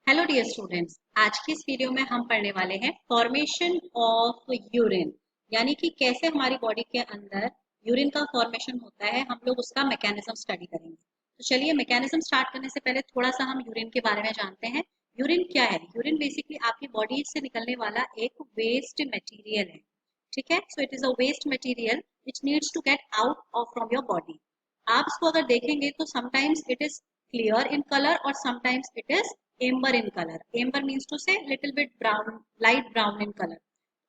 Hello dear students, आज की इस वीडियो में हम पढ़ने वाले हैं फॉर्मेशन ऑफ यूरिन। यानी कि कैसे हमारी बॉडी के अंदर यूरिन का फॉर्मेशन होता है, हम लोग उसका मैकेनिज्म स्टडी करेंगे। तो चलिए, मैकेनिज्म स्टार्ट करने से पहले थोड़ा सा हम यूरिन के बारे में जानते हैं। यूरिन क्या है? यूरिन बेसिकली आपकी बॉडी से निकलने वाला एक वेस्ट मटेरियल है। ठीक है, so it is a waste material which needs to get out of from your body. आप इसको अगर देखेंगे तो sometimes it is clear in colour और sometimes it is amber in colour. Amber means to say little bit brown, light brown in colour.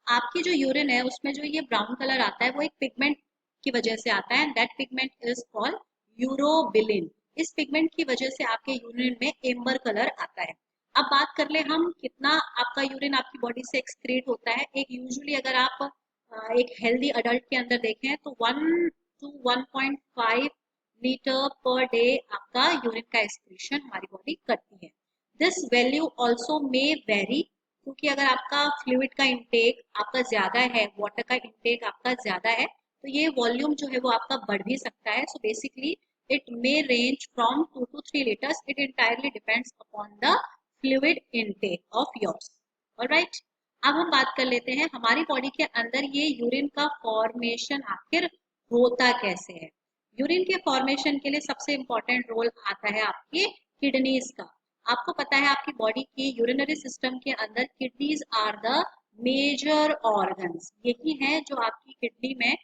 आपकी जो urine है उसमें जो ये ब्राउन कलर आता है वो एक पिगमेंट की वजह से आता है। That pigment is called urobilin. इस पिगमेंट की वजह से आपके यूरिन में एम्बर कलर आता है। अब बात कर ले हम कितना आपका यूरिन आपकी बॉडी से एक्सक्रीट होता है। एक यूजुअली अगर आप एक हेल्दी अडल्ट के अंदर देखें तो 1 to 1.5 लीटर पर डे आपका यूरिन का एक्सक्रीशन हमारी बॉडी करती है। This value also may very, क्योंकि अगर आपका फ्लूइड का इंटेक आपका ज्यादा है, वाटर का इंटेक आपका ज्यादा है, तो ये वॉल्यूम जो है वो आपका बढ़ भी सकता है। So basically it may range from 2 to 3 liters. It entirely depends upon the fluid intake of yours. Alright, अब हम बात कर लेते हैं हमारी बॉडी के अंदर ये यूरिन का फॉर्मेशन आखिर होता कैसे है। यूरिन के फॉर्मेशन के लिए सबसे इंपॉर्टेंट रोल आता है आपके किडनीज का। आपको पता है आपकी बॉडी की यूरिनरी सिस्टम के अंदर kidneys are the major organs. यही है जो आपकी किडनी में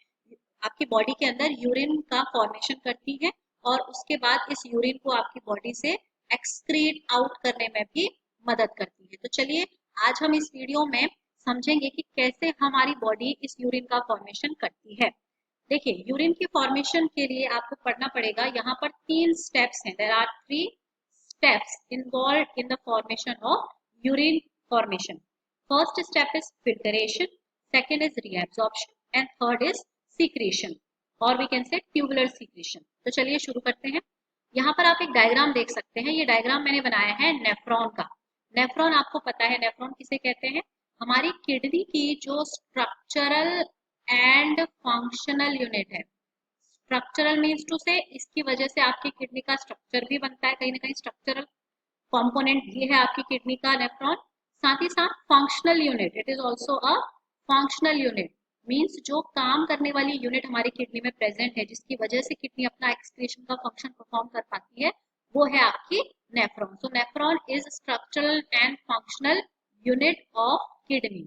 आपकी बॉडी के अंदर यूरिन का फॉर्मेशन करती है और उसके बाद इस यूरिन को आपकी बॉडी से एक्सक्रीट आउट करने में भी मदद करती है। तो चलिए, आज हम इस वीडियो में समझेंगे कि कैसे हमारी बॉडी इस यूरिन का फॉर्मेशन करती है। देखिए, यूरिन की फॉर्मेशन के लिए आपको पढ़ना पड़ेगा। यहाँ पर 3 स्टेप्स हैं। There are 3 steps involved in the formation of urine formation. First step is filtration, second is reabsorption, and third is secretion, or we can say tubular secretion. तो चलिए शुरू करते हैं। यहाँ पर आप एक डायग्राम देख सकते हैं। ये डायग्राम मैंने बनाया है नेफ्रॉन का। नेफ्रॉन आपको पता है नेफ्रॉन किसे कहते हैं? हमारी किडनी की जो स्ट्रक्चरल एंड फंक्शनल यूनिट है। स्ट्रक्चरल मीन्स टू से इसकी वजह से आपकी किडनी का स्ट्रक्चर भी बनता है, कहीं ना कहीं स्ट्रक्चरल कंपोनेंट भी है आपकी किडनी का नेफ्रॉन। साथ ही साथ functional unit, it is also a functional unit. Means जो काम करने वाली यूनिट हमारी किडनी में प्रेजेंट है, जिसकी वजह से किडनी अपना एक्सक्रीशन का फंक्शन परफॉर्म कर पाती है, वो है आपकी nephron. So nephron is structural and functional unit of kidney.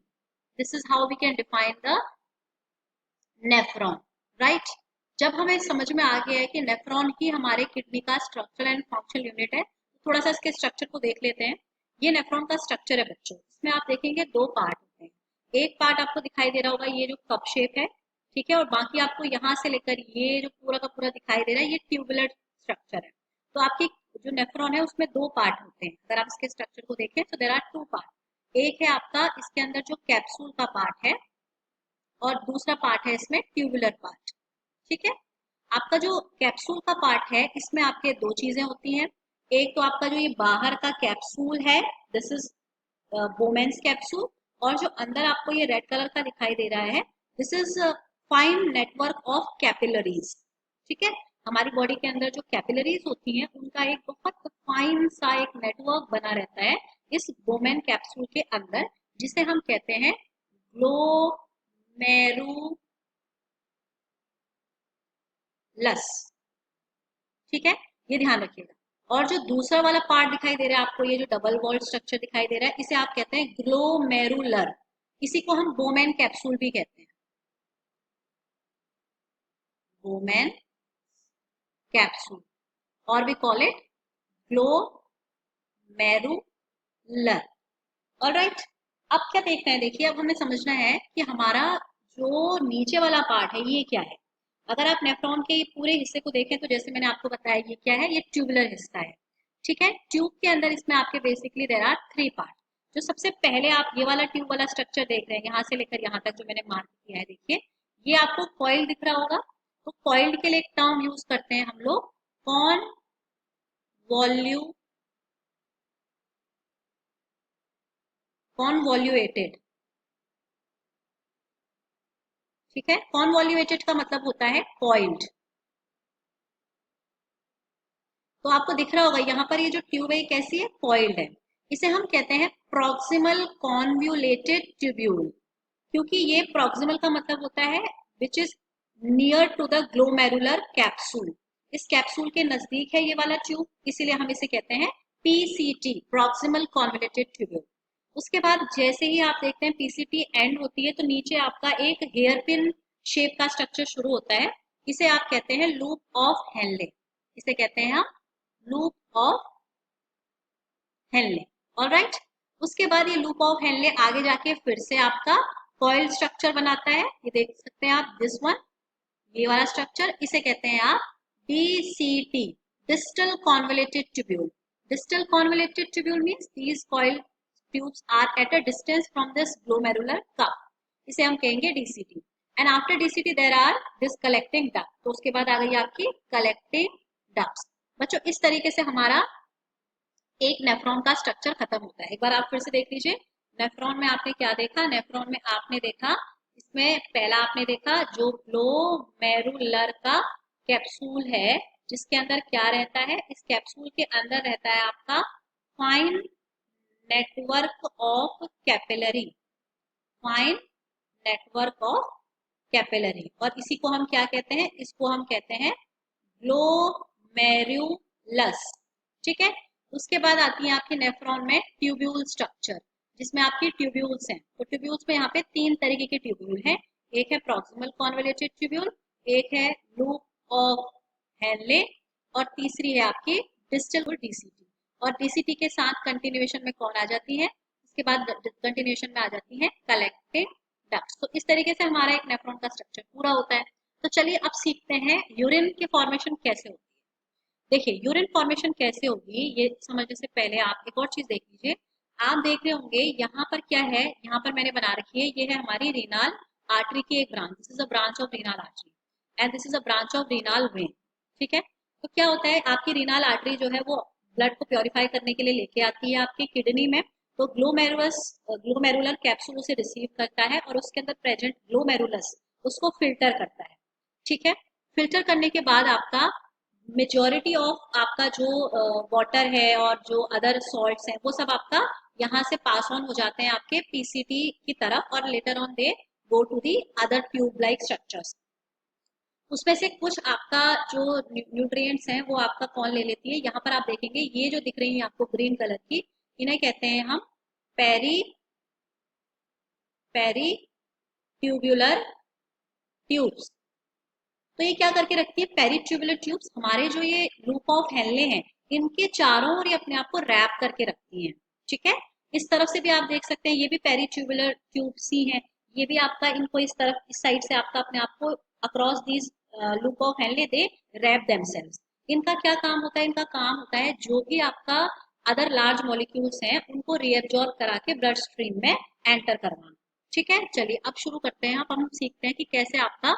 This is how we can define the nephron, right. जब हमें समझ में आ गया है कि नेफ्रॉन ही हमारे किडनी का स्ट्रक्चरल एंड फंक्शनल यूनिट है, थोड़ा सा इसके स्ट्रक्चर को देख लेते हैं। ये नेफ्रॉन का स्ट्रक्चर है बच्चों। इसमें आप देखेंगे 2 पार्ट होते हैं। एक पार्ट आपको दिखाई दे रहा होगा, ये जो कप शेप है, ठीक है, और बाकी आपको यहाँ से लेकर ये जो पूरा का पूरा दिखाई दे रहा है, ये ट्यूबुलर स्ट्रक्चर है। तो आपकी जो नेफ्रॉन है उसमें 2 पार्ट होते हैं। अगर आप इसके स्ट्रक्चर को देखें तो देयर आर 2 पार्ट। एक है आपका इसके अंदर जो कैप्सूल का पार्ट है, और दूसरा पार्ट है इसमें ट्यूबुलर पार्ट। ठीक है, आपका जो कैप्सूल का पार्ट है इसमें आपके 2 चीजें होती हैं। एक तो आपका जो ये बाहर का कैप्सूल है, दिस इज बोमेंस कैप्सूल, और जो अंदर आपको ये रेड कलर का दिखाई दे रहा है, this is fine network of capillaries. ठीक है, हमारी बॉडी के अंदर जो कैपिलरीज होती हैं उनका एक बहुत फाइन सा एक नेटवर्क बना रहता है इस बोमेन कैप्सूल के अंदर, जिसे हम कहते हैं ग्लोमेरुलस। ठीक है, ये ध्यान रखिएगा। और जो दूसरा वाला पार्ट दिखाई दे रहा है आपको, ये जो डबल वॉल्ड स्ट्रक्चर दिखाई दे रहा है, इसे आप कहते हैं ग्लोमेरुलर। इसी को हम बोमेन कैप्सूल भी कहते हैं, बोमेन कैप्सूल, और we call it glomerular. Alright, अब क्या देखना है? देखिए, अब हमें समझना है कि हमारा जो नीचे वाला पार्ट है ये क्या है। अगर आप नेफ्रॉन के पूरे हिस्से को देखें तो जैसे मैंने आपको बताया, ये क्या है? ये ट्यूबुलर हिस्सा है। ठीक है, ट्यूब के अंदर इसमें आपके बेसिकली देयर आर 3 पार्ट। जो सबसे पहले आप ये वाला ट्यूब वाला स्ट्रक्चर देख रहे हैं, यहाँ से लेकर यहाँ तक जो मैंने मार्क किया है, देखिए ये आपको कॉइल दिख रहा होगा। तो कॉइल के लिए एक टर्म यूज करते हैं हम लोग, कॉन कॉन्वॉल्यूएटेड। ठीक है, कॉन्वॉल्यूएटेड का मतलब होता है कॉइल्ड। तो आपको दिख रहा होगा यहाँ पर ये जो ट्यूब है कैसी है? कॉइल्ड है। इसे हम कहते हैं प्रॉक्सिमल कॉन्व्यूलेटेड ट्यूब्यूल, क्योंकि ये प्रॉक्सिमल का मतलब होता है which is near to the glomerular capsule. इस कैप्सूल के नजदीक है ये वाला ट्यूब, इसीलिए हम इसे कहते हैं पीसीटी, प्रॉक्सिमल कॉन्वोलेटेड ट्यूब्यूल। उसके बाद जैसे ही आप देखते हैं पीसीटी एंड होती है तो नीचे आपका एक हेयर पिन शेप का स्ट्रक्चर शुरू होता है, इसे आप कहते हैं लूप ऑफ हेनले। इसे कहते हैं आप लूप ऑफ हेनले। ऑलराइट, उसके बाद ये लूप ऑफ हेनले आगे जाके फिर से आपका कॉइल स्ट्रक्चर बनाता है, ये देख सकते हैं आप, दिस वन, ये वाला स्ट्रक्चर, इसे कहते हैं आप DCT, distal convoluted tubule. Distal convoluted tubule means these coil tubes are at a distance from this glomerular cup, इसे हम कहेंगे DCT. And after DCT there are this collecting duct, तो उसके बाद आ गई आपकी कलेक्टिंग डक्ट्स। बच्चों इस तरीके से हमारा एक नेफ्रॉन का स्ट्रक्चर खत्म होता है। एक बार आप फिर से देख लीजिए, नेफ्रॉन में आपने क्या देखा, नेफ्रॉन में आपने देखा, इसमें पहला आपने देखा जो ग्लोमेरुलर का कैप्सूल है, जिसके अंदर क्या रहता है, इस कैप्सूल के अंदर रहता है आपका fine network of capillary, fine network of capillary, और इसी को हम क्या कहते हैं, इसको हम कहते हैं ग्लोमेरुलस। ठीक है, उसके बाद आती है आपके नेफ्रॉन में ट्यूब्यूल स्ट्रक्चर, जिसमें आपकी ट्यूब्यूल्स हैं। तो ट्यूब्यूल्स में यहाँ पे तीन तरीके के ट्यूब्यूल हैं, एक है प्रॉक्सिमल कॉन्वोलेटेड ट्यूब्यूल, एक है लूप ऑफ हेनले, और तीसरी है आपकी डिस्टल डीसीटी। और डीसीटी के साथ कंटिन्यूएशन में कौन आ जाती है, इसके बाद कंटिन्यूएशन में आ जाती है कलेक्टेड डक्ट्स। तो इस तरीके से हमारा एक नेफ्रॉन का स्ट्रक्चर पूरा होता है। तो चलिए अब सीखते हैं यूरिन के फॉर्मेशन कैसे होती है। देखिए यूरिन फॉर्मेशन कैसे होगी ये समझने से पहले आप एक और चीज देख लीजिए। आप देख रहे होंगे यहाँ पर क्या है, यहाँ पर मैंने बना रखी है, ये है हमारी रीनाल आर्टरी की एक branch, this is a branch of renal artery and this is a branch of renal vein. ठीक है, तो क्या होता है, आपकी रीनाल आर्टरी जो है वो ब्लड को प्योरीफाई करने के लिए लेके आती है आपकी किडनी में, तो ग्लोमेरुलर कैप्सूल उसे रिसीव करता है और उसके अंदर प्रेजेंट ग्लोमेरुलस उसको फिल्टर करता है। ठीक है, फिल्टर करने के बाद आपका मेजॉरिटी ऑफ आपका जो वाटर है और जो अदर सॉल्ट्स हैं वो सब आपका यहाँ से पास ऑन हो जाते हैं आपके पीसीटी की तरफ, और later on they go to the other tube like structures. उसमें से कुछ आपका जो न्यूट्रिएंट्स हैं वो आपका कौन ले लेती है, यहाँ पर आप देखेंगे ये जो दिख रही है आपको ग्रीन कलर की, इन्हें कहते हैं हम पेरी पेरी ट्यूब्यूलर ट्यूब्स। तो ये क्या करके रखती है, पेरीट्यूबुलर ट्यूब्स, हमारे जो ये लूप ऑफ हेनले हैं इनके चारों ओर ये अपने आप को रैप करके रखती हैं। ठीक है, इस तरफ से भी आप देख सकते हैं ये भी पेरीट्यूबुलर ट्यूब्स ही हैं, ये भी आपका इनको इस तरफ इस साइड से आपका अपने आप को across these loop of Henle they wrap themselves. इनका क्या काम होता है, इनका काम होता है जो भी आपका अदर लार्ज मॉलिक्यूल्स हैं उनको रीअब्जॉर्ब करा के ब्लड स्ट्रीम में एंटर करवाना। ठीक है, चलिए अब शुरू करते हैं, अब हम सीखते हैं कि कैसे आपका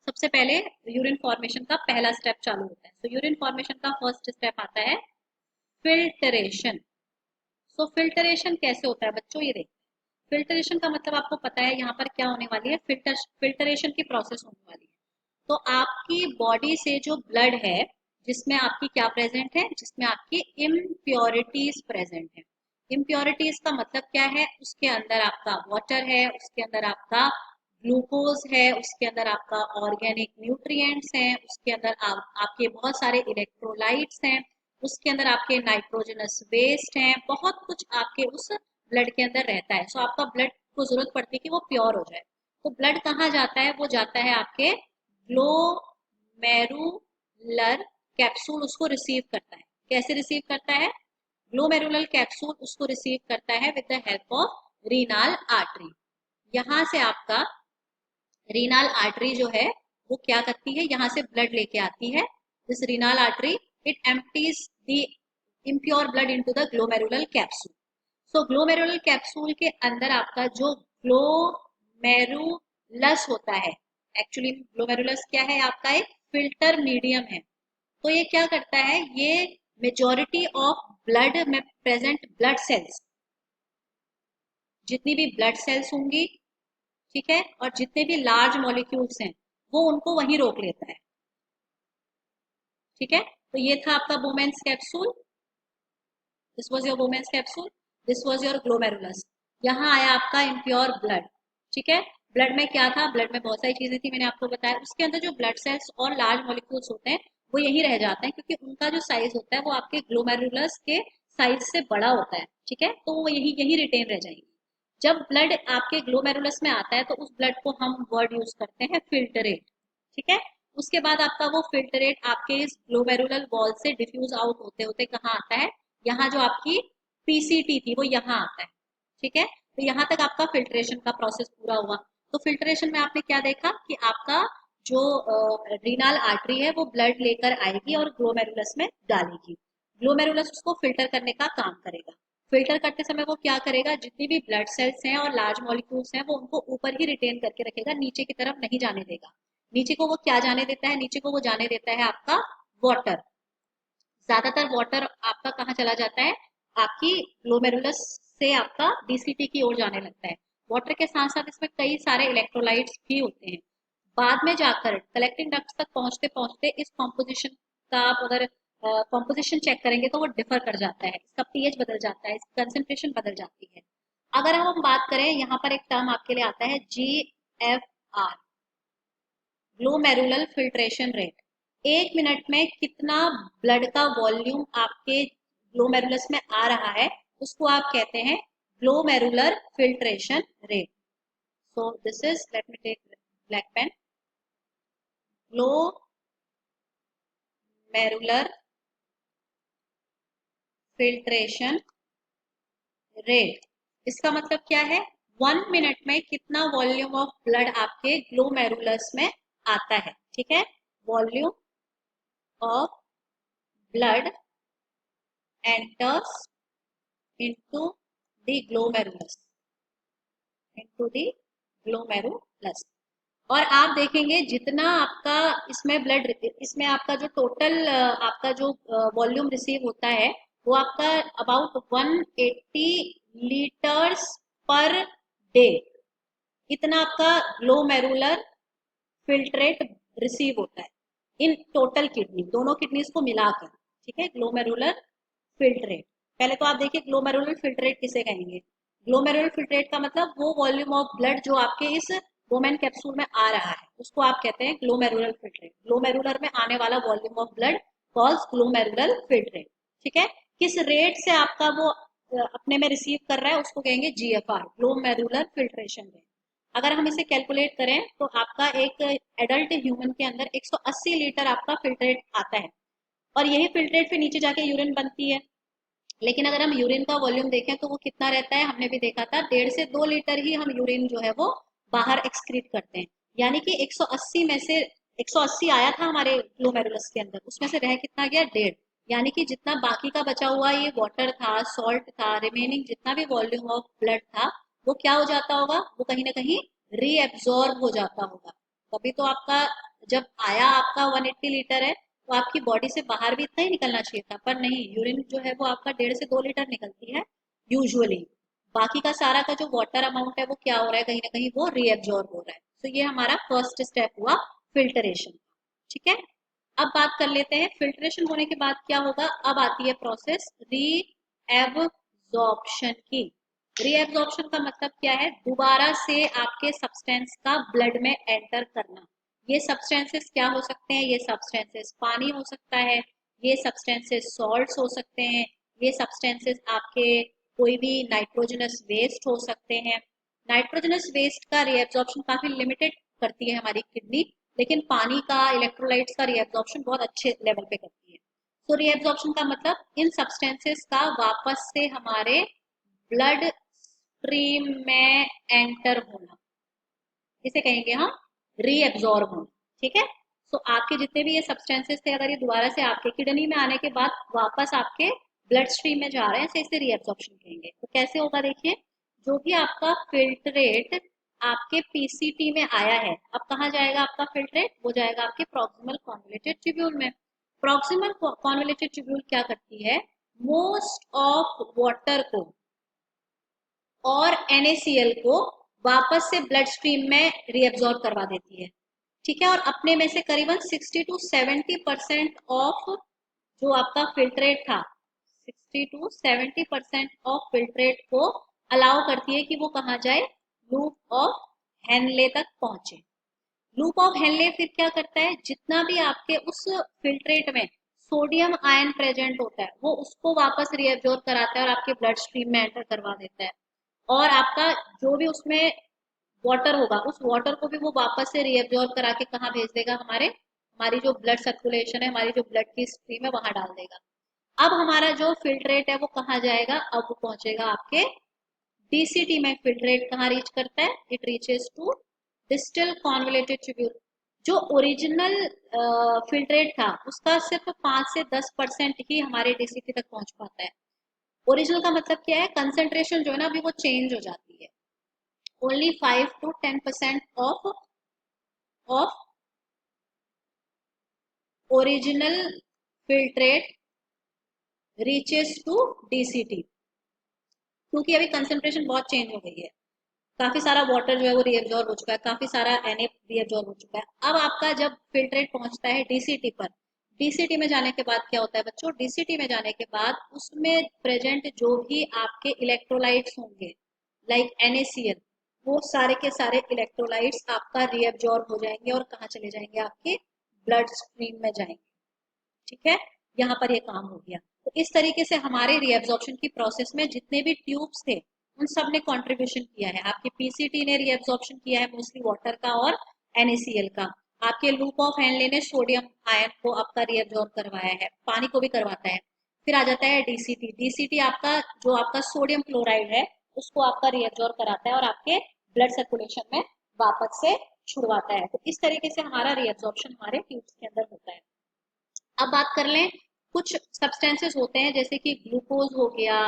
सबसे पहले यूरिन फॉर्मेशन का पहला स्टेप चालू होता है। तो यूरिन फॉर्मेशन का फर्स्ट स्टेप आता है फिल्टरेशन। सो फिल्टरेशन कैसे होता है बच्चों, ये देखते हैं। फिल्टरेशन का मतलब आपको पता है यहाँ पर क्या होने वाली है, फिल्टरेशन की प्रोसेस होने वाली है। तो आपकी बॉडी से जो ब्लड है जिसमें आपकी क्या प्रेजेंट है, जिसमें आपकी इम्प्योरिटीज प्रेजेंट है। इम्प्योरिटीज का मतलब क्या है, उसके अंदर आपका वाटर है, उसके अंदर आपका ग्लूकोज है, उसके अंदर आपका ऑर्गेनिक न्यूट्रिएंट्स हैं, उसके अंदर आपके बहुत सारे इलेक्ट्रोलाइट्स हैं, उसके अंदर आपके नाइट्रोजनस वेस्ट हैं, बहुत कुछ आपके उस ब्लड के अंदर रहता है। सो आपका ब्लड को जरूरत पड़ती है कि वो प्योर हो जाए, तो ब्लड कहाँ जाता है, वो जाता है आपके ग्लोमेरुलर कैप्सूल उसको रिसीव करता है। कैसे रिसीव करता है, ग्लोमेरुलर कैप्सूल उसको रिसीव करता है with the help of renal artery. यहाँ से आपका रीनाल आर्टरी जो है वो क्या करती है, यहाँ से ब्लड लेके आती है, this renal artery it empties the impure blood into the glomerular capsule. So glomerular capsule के अंदर आपका जो ग्लोमेरुलस होता है, एक्चुअली ग्लोमेरुलस क्या है, आपका एक फिल्टर मीडियम है। तो ये क्या करता है, ये मेजॉरिटी ऑफ ब्लड में प्रेजेंट ब्लड सेल्स, जितनी भी ब्लड सेल्स होंगी, ठीक है, और जितने भी लार्ज मॉलिक्यूल्स हैं वो उनको वहीं रोक लेता है। ठीक है, तो ये था आपका बोमेंस capsule, this was your बोमेंस capsule. This was your glomerulus. यहाँ आया आपका इम्प्योर ब्लड। ठीक है, ब्लड में क्या था, ब्लड में बहुत सारी चीजें थी, मैंने आपको बताया। उसके अंदर जो ब्लड सेल्स और लार्ज मॉलिक्यूल्स होते हैं वो यही रह जाते हैं, क्योंकि उनका जो साइज होता है वो आपके ग्लोमेरुलस के साइज से बड़ा होता है। ठीक है, तो वो यही यही रिटेन रह जाएंगे। जब ब्लड आपके ग्लोमेरुलस में आता है तो उस ब्लड को हम वर्ड यूज करते हैं फिल्टरेट। ठीक है, उसके बाद आपका वो फिल्टरेट आपके इस ग्लोमेरुलर वॉल से डिफ्यूज आउट होते होते कहाँ आता है, यहाँ जो आपकी पीसीटी थी वो यहाँ आता है। ठीक है, तो यहाँ तक आपका फिल्ट्रेशन का प्रोसेस पूरा हुआ। तो फिल्ट्रेशन में आपने क्या देखा कि आपका जो रीनल आर्टरी है वो ब्लड लेकर आएगी और ग्लोमेरुलस में डालेगी। ग्लोमेरुलस उसको फिल्टर करने का काम करेगा। फिल्टर करते समय वो क्या करेगा, जितनी भी ब्लड सेल्स हैं और लार्ज मॉलिक्यूल्स हैं वो उनको ऊपर ही रिटेन करके रखेगा, नीचे की तरफ नहीं जाने देगा। नीचे को वो क्या जाने देता है, नीचे को वो जाने देता है आपका वाटर। ज्यादातर वाटर आपका कहाँ चला जाता है, आपकी ग्लोमेरुलस से आपका डीसीटी की ओर जाने लगता है। वाटर के साथ साथ इसमें कई सारे इलेक्ट्रोलाइट्स भी होते हैं। बाद में जाकर कलेक्टिंग डक्ट्स तक पहुंचते पहुंचते इस कॉम्पोजिशन का आप अगर कॉम्पोजिशन चेक करेंगे तो वो डिफर कर जाता है, इसका पीएच बदल जाता है, इसकी कंसेंट्रेशन बदल जाती है। अगर हम बात करें, यहाँ पर एक टर्म आपके लिए आता है GFR, glomerular filtration rate. 1 minute में कितना ब्लड का वॉल्यूम आपके ग्लोमेरुलस में आ रहा है उसको आप कहते हैं glomerular filtration rate. So this is, let me take black pen, glomerular filtration rate. इसका मतलब क्या है, 1 मिनट में कितना वॉल्यूम ऑफ ब्लड आपके ग्लोमेरुलस में आता है। ठीक है, volume of blood enters into the glomerulus, into the glomerulus। और आप देखेंगे जितना आपका इसमें ब्लड, इसमें आपका जो टोटल आपका जो वॉल्यूम रिसीव होता है वो आपका अबाउट 180 लीटर्स पर डे, इतना आपका ग्लोमेरुलर फिल्ट्रेट रिसीव होता है इन टोटल किडनी, दोनों किडनीज को मिलाकर। ठीक है, ग्लोमेरुलर फिल्ट्रेट। पहले तो आप देखिए ग्लोमेरुलर फिल्ट्रेट किसे कहेंगे। ग्लोमेरुलर फिल्ट्रेट का मतलब वो वॉल्यूम ऑफ ब्लड जो आपके इस वोमेन कैप्सूल में आ रहा है उसको आप कहते हैं ग्लोमेरुलर फिल्ट्रेट। ग्लोमेरुलर में आने वाला volume of blood calls glomerular filtrate. ठीक है, किस रेट से आपका वो अपने में रिसीव कर रहा है उसको कहेंगे GFR, ग्लोमेरुलर फिल्ट्रेशन रेट। अगर हम इसे कैलकुलेट करें तो आपका एक एडल्ट ह्यूमन के अंदर 180 लीटर आपका फिल्ट्रेट आता है, और यही फिल्ट्रेट फिर नीचे जाके यूरिन बनती है। लेकिन अगर हम यूरिन का वॉल्यूम देखें तो वो कितना रहता है, हमने भी देखा था 1.5 से 2 लीटर ही हम यूरिन जो है वो बाहर एक्सक्रीट करते हैं। यानी कि 180 में से 180 आया था हमारे ग्लोमेरुलस के अंदर, उसमें से रह कितना गया, 1.5। यानी कि जितना बाकी का बचा हुआ ये वाटर था, सॉल्ट था, रिमेनिंग जितना भी वॉल्यूम ऑफ ब्लड था वो क्या हो जाता होगा, वो कहीं ना कहीं रीएब्जॉर्ब हो जाता होगा। तभी तो आपका जब आया आपका 180 लीटर है तो आपकी बॉडी से बाहर भी इतना ही निकलना चाहिए था, पर नहीं, यूरिन जो है वो आपका 1.5 से 2 लीटर निकलती है यूजुअली। बाकी का सारा का जो वाटर अमाउंट है वो क्या हो रहा है, कहीं ना कहीं वो रीएब्जॉर्ब हो रहा है। तो ये हमारा फर्स्ट स्टेप हुआ फिल्टरेशन। ठीक है, अब बात कर लेते हैं फिल्ट्रेशन होने के बाद क्या होगा। अब आती है प्रोसेस रीएब्जॉर्प्शन की। रीएब्जॉर्प्शन का मतलब क्या है, दोबारा से आपके सब्सटेंस का ब्लड में एंटर करना। ये सब्सटेंसेस क्या हो सकते हैं, ये सब्सटेंसेस पानी हो सकता है, ये सब्सटेंसेस सॉल्ट्स हो सकते हैं, ये सब्सटेंसेस आपके कोई भी नाइट्रोजनस वेस्ट हो सकते हैं। नाइट्रोजनस वेस्ट का रीएब्जॉर्प्शन काफी लिमिटेड करती है हमारी किडनी, लेकिन पानी का, इलेक्ट्रोलाइट्स का रीएब्जॉर्प्शन बहुत अच्छे लेवल पे करती है। तो रीएब्जॉर्प्शन का मतलब इन सब्सटेंसेस का वापस से हमारे ब्लड स्ट्रीम में एंटर होना, इसे कहेंगे हम रीएब्जॉर्ब होना। ठीक है, सो आपके जितने भी ये सब्सटेंसेस थे अगर ये दोबारा से आपके किडनी में आने के बाद वापस आपके ब्लड स्ट्रीम में जा रहे हैं तो इसे रीएब्जॉर्प्शन कहेंगे। तो कैसे होगा देखिए, जो भी आपका फिल्ट्रेट आपके पीसीटी में आया है, अब कहाँ जाएगा आपका फिल्ट्रेट, वो जाएगा आपके प्रॉक्सिमल कॉन्वोल्यूटेड ट्यूब्यूल में। प्रॉक्सिमल कॉन्वोल्यूटेड ट्यूब्यूल क्या करती है, मोस्ट ऑफ वाटर को और NaCl को वापस से ब्लड स्ट्रीम में रीअब्सॉर्ब करवा देती है। ठीक है, और अपने में से करीबन 60 to 70% ऑफ जो आपका फिल्ट्रेट था, 60 to 70% ऑफ फिल्ट्रेट को अलाउ करती है कि वो कहाँ जाए, लूप ऑफ हेनले तक पहुंचे। लूप ऑफ हेनले फिर क्या करता है, जितना भी आपके उस फिल्ट्रेट में सोडियम आयन प्रेजेंट होता है वो उसको वापस रीअब्जॉर्ब कराता है और आपके ब्लड स्ट्रीम में एंटर करवा देता है। और आपका जो भी उसमें वाटर होगा उस वाटर को भी वो वापस से रीअब्जॉर्ब करा के कहाँ भेज देगा, हमारी जो ब्लड सर्कुलेशन है, हमारी जो ब्लड की स्ट्रीम है वहां डाल देगा। अब हमारा जो फिल्ट्रेट है वो कहाँ जाएगा, अब वो पहुंचेगा आपके डीसीटी में। फिल्ट्रेट कहाँ रीच करता है, it reaches to distal convoluted tubule. जो ओरिजिनल फिल्ट्रेट था उसका सिर्फ 5 से 10% ही हमारे डीसीटी तक पहुंच पाता है। ओरिजिनल का मतलब क्या है, कंसेंट्रेशन जो है ना अभी वो चेंज हो जाती है। Only 5 to 10% of original filtrate reaches to DCT, क्योंकि अभी कंसेंट्रेशन बहुत चेंज हो गई है। काफी सारा वाटर जो है वो रीअब्जॉर्ब हो चुका है, काफी सारा Na रीअब्जॉर्ब हो चुका है। अब आपका जब फिल्ट्रेट पहुंचता है डीसीटी पर, डीसीटी में जाने के बाद क्या होता है बच्चों, डीसीटी में जाने के बाद उसमें प्रेजेंट जो भी आपके इलेक्ट्रोलाइट्स होंगे लाइक NaCl, वो सारे के सारे इलेक्ट्रोलाइट्स आपका रीअब्जॉर्ब हो जाएंगे और कहाँ चले जाएंगे, आपके ब्लड स्ट्रीम में जाएंगे। ठीक है, यहाँ पर ये काम हो गया। तो इस तरीके से हमारे रीअब्जॉर्प्शन की प्रोसेस में जितने भी ट्यूब्स थे उन सब ने कंट्रीब्यूशन किया है। आपके पीसीटी ने रीअब्जॉर्प्शन किया है मोस्टली वाटर का और NaCl का। आपके लूप ऑफ हेनले ने सोडियम आयन को आपका रीअब्जॉर्ब करवाया है, पानी को भी करवाता है। फिर आ जाता है डीसीटी। डीसीटी आपका जो आपका सोडियम क्लोराइड है उसको आपका रीअब्जॉर्ब कराता है और आपके ब्लड सर्कुलेशन में वापस से छुड़वाता है। तो इस तरीके से हमारा रीअब्जॉर्प्शन हमारे ट्यूब्स के अंदर होता है। अब बात कर लें, कुछ सब्सटेंसेस होते हैं जैसे कि ग्लूकोज हो गया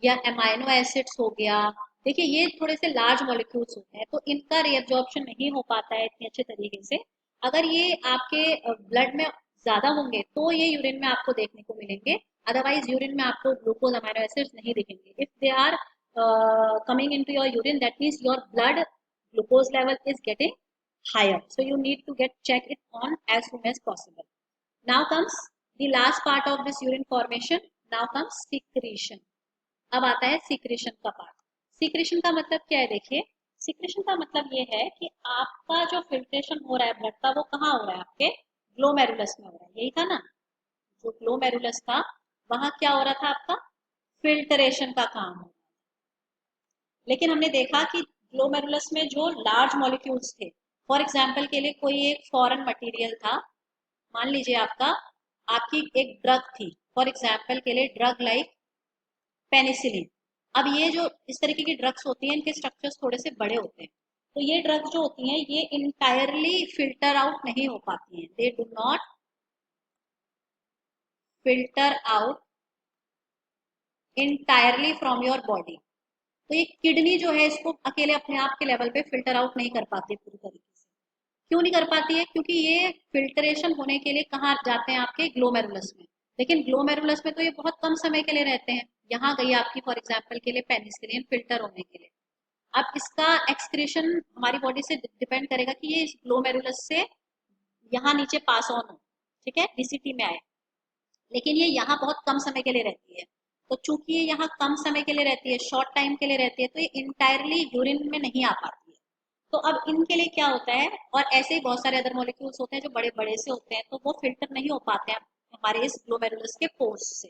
या एमाइनो एसिड्स हो गया। देखिए ये थोड़े से लार्ज मॉलिक्यूल्स होते हैं तो इनका रीअब्जॉर्प्शन नहीं हो पाता है इतने अच्छे तरीके से। अगर ये आपके ब्लड में ज्यादा होंगे तो ये यूरिन में आपको देखने को मिलेंगे, अदरवाइज यूरिन में आपको ग्लूकोज अमाइनो एसिड्स नहीं दिखेंगे। If they are coming into your urine that means your blood glucose level is getting higher, so you need to get check it on as soon as possible. Now comes the last part of this urine formation. Now comes secretion. अब आता है secretion का part. secretion का मतलब क्या है, देखिए secretion का मतलब ये है कि आपका जो फिल्ट्रेशन हो रहा है ब्लड का वो कहाँ हो रहा है, आपके ग्लोमेरुलस में हो रहा है। यही था ना, जो ग्लोमेरुलस था वहां क्या हो रहा था, आपका फिल्ट्रेशन का काम हो। लेकिन हमने देखा कि ग्लोमेरुलस में जो लार्ज मॉलिक्यूल्स थे, फॉर एग्जाम्पल के लिए कोई एक फॉरेन मटेरियल था, मान लीजिए आपकी एक ड्रग थी, फॉर एग्जाम्पल के लिए ड्रग लाइक पेनिसिलिन। अब ये जो इस तरीके की ड्रग्स होती हैं इनके स्ट्रक्चर्स थोड़े से बड़े होते हैं, तो ये ड्रग्स जो होती हैं ये इंटायरली फिल्टर आउट नहीं हो पाती हैं, they do not filter out entirely from your body. तो ये किडनी जो है इसको अकेले अपने आप के लेवल पे फिल्टर आउट नहीं कर पाती पूरी तरीके से। क्यों नहीं कर पाती है, क्योंकि ये फिल्ट्रेशन होने के लिए कहाँ जाते हैं, आपके ग्लोमेरुलस में। लेकिन ग्लोमेरुलस में तो ये बहुत कम समय के लिए रहते हैं। यहाँ गई आपकी फॉर एग्जाम्पल के लिए पेनिसिलिन फिल्टर होने के लिए। अब इसका एक्सक्रीशन हमारी बॉडी से डिपेंड करेगा कि ये इस ग्लोमेरुलस से यहाँ नीचे पास ऑन हो, ठीक है, डीसीटी में आए। लेकिन ये यहाँ बहुत कम समय के लिए रहती है, तो चूंकि ये यहाँ कम समय के लिए रहती है, शॉर्ट टाइम के लिए रहती है, तो ये इंटायरली यूरिन में नहीं आ पाती है। तो अब इनके लिए क्या होता है, और ऐसे ही बहुत सारे अदर मॉलिक्यूल्स होते हैं जो बड़े बड़े से होते हैं तो वो फिल्टर नहीं हो पाते हैं हमारे इस ग्लोमेरुलस के पोर्स से,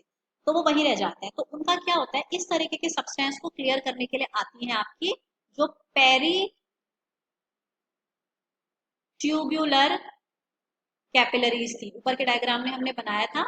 तो वो वहीं रह जाते हैं। तो उनका क्या होता है, इस तरीके के सब्सटेंस को क्लियर करने के लिए आती है आपकी जो पेरी ट्यूब्यूलर कैपिलरीज थी। ऊपर के डायग्राम में हमने बनाया था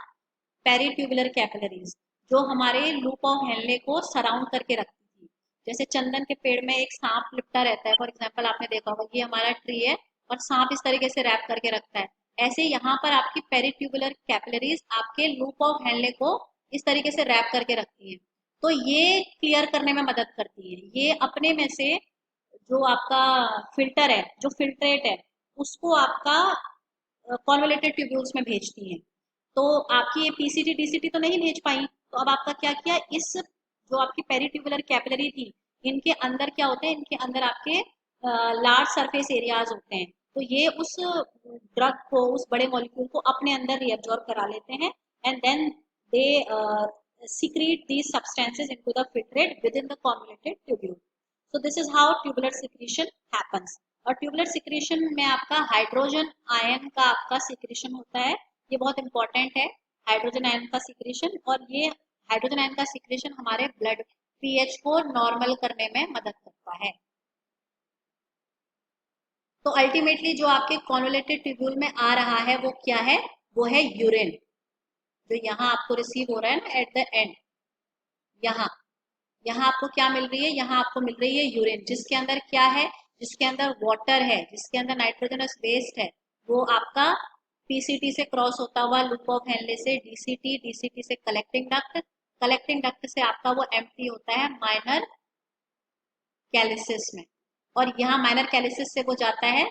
पेरी ट्यूबुलर कैपिलरीज, जो हमारे लूप ऑफ हेनले को सराउंड करके रखती थी। जैसे चंदन के पेड़ में एक सांप लिपटा रहता है, फॉर एग्जाम्पल आपने देखा होगा ये हमारा ट्री है और सांप इस तरीके से रैप करके रखता है। ऐसे यहाँ पर आपकी पेरी ट्यूबुलर कैपिलरीज आपके लूप ऑफ हेनले को इस तरीके से रैप करके रखती है। तो ये क्लियर करने में मदद करती है। ये अपने में से जो आपका फिल्टर है, जो फिल्ट्रेट है, उसको आपका कॉन्वोल्यूटेड ट्यूब्यूल्स में भेजती हैं। तो आपकी ये पीसीटी डीसीटी तो नहीं भेज पाई, तो अब आपका क्या किया, इस जो आपकी पेरिट्यूबुलर कैपिलरी थी इनके अंदर क्या होते हैं, इनके अंदर आपके लार्ज सरफेस एरियाज होते हैं। तो ये उस ड्रग को, उस बड़े मॉलिक्यूल को अपने अंदर रीअब्जॉर्ब करा लेते हैं and then they secrete these substances into the filtrate within the convoluted tubule. So this is how tubular secretion happens. और ट्यूबुलर सिक्रीशन में आपका हाइड्रोजन आयन का आपका सिक्रीशन होता है, ये बहुत इंपॉर्टेंट है हाइड्रोजन आयन का सिक्रीशन। और ये हाइड्रोजन आयन का सिक्रीशन हमारे ब्लड पीएच को नॉर्मल करने में मदद करता है। तो अल्टीमेटली जो आपके कॉन्वोलेटेड ट्यूब्यूल में आ रहा है वो क्या है, वो है यूरिन, जो यहाँ आपको रिसीव हो रहा है ना एट द एंड। यहाँ यहाँ आपको क्या मिल रही है, यहाँ आपको मिल रही है यूरिन, जिसके अंदर क्या है, जिसके अंदर वाटर है, जिसके अंदर नाइट्रोजनस वेस्ट है। वो आपका पीसीटी से क्रॉस होता हुआ लूप ऑफ हेनले से डीसीटी, डीसीटी से कलेक्टिंग डक्ट, कलेक्टिंग डक्ट से आपका वो एम्प्टी होता है माइनर कैलिसिस में। और यहाँ माइनर कैलिसिस से वो जाता है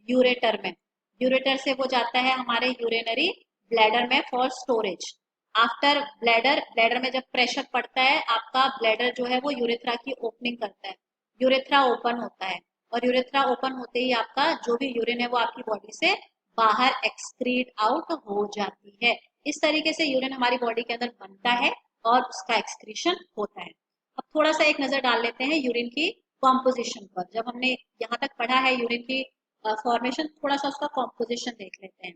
यूरेटर में, यूरेटर से वो जाता है हमारे यूरिनरी ब्लैडर में for storage. After bladder, bladder में जब प्रेशर पड़ता है आपका ब्लैडर जो है वो यूरेथ्रा की ओपनिंग करता है, यूरेथ्रा ओपन होता है, और यूरेथ्रा ओपन होते ही आपका जो भी यूरिन है वो आपकी बॉडी से बाहर एक्सक्रीट आउट हो जाती है। इस तरीके से यूरिन हमारी बॉडी के अंदर बनता है और उसका एक्सक्रीशन होता है। अब थोड़ा सा एक नजर डाल लेते हैं यूरिन की कॉम्पोजिशन पर। जब हमने यहाँ तक पढ़ा है यूरिन की फॉर्मेशन, थोड़ा सा उसका कॉम्पोजिशन देख लेते हैं।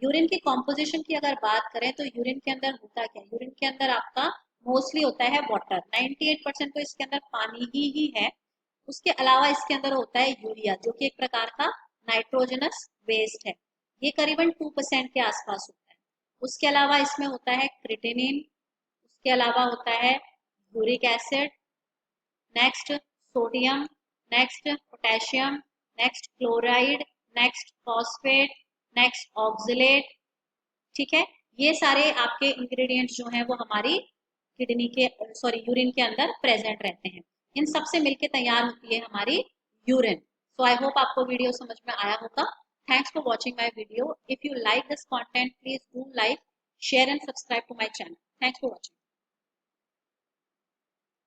यूरिन की कॉम्पोजिशन की अगर बात करें तो यूरिन के अंदर होता क्या है, यूरिन के अंदर आपका मोस्टली होता है वाटर, 98% तो इसके अंदर पानी ही है। उसके अलावा इसके अंदर होता है यूरिया, जो कि एक प्रकार का नाइट्रोजनस वेस्ट है, ये करीबन 2% के आसपास होता है। उसके अलावा इसमें होता है क्रिटेनिन, उसके अलावा होता है uric acid, next sodium, next potassium, next chloride, next phosphate, next oxalate. ठीक है, ये सारे आपके इंग्रेडिएंट्स जो हैं वो हमारी किडनी के सॉरी यूरिन के अंदर प्रेजेंट रहते हैं। इन सब से मिलके तैयार होती है हमारी यूरिन। सो आई होप आपको वीडियो समझ में आया होगा। Thanks for watching my video. If you like this content please do like, share and subscribe to my channel. Thanks for watching.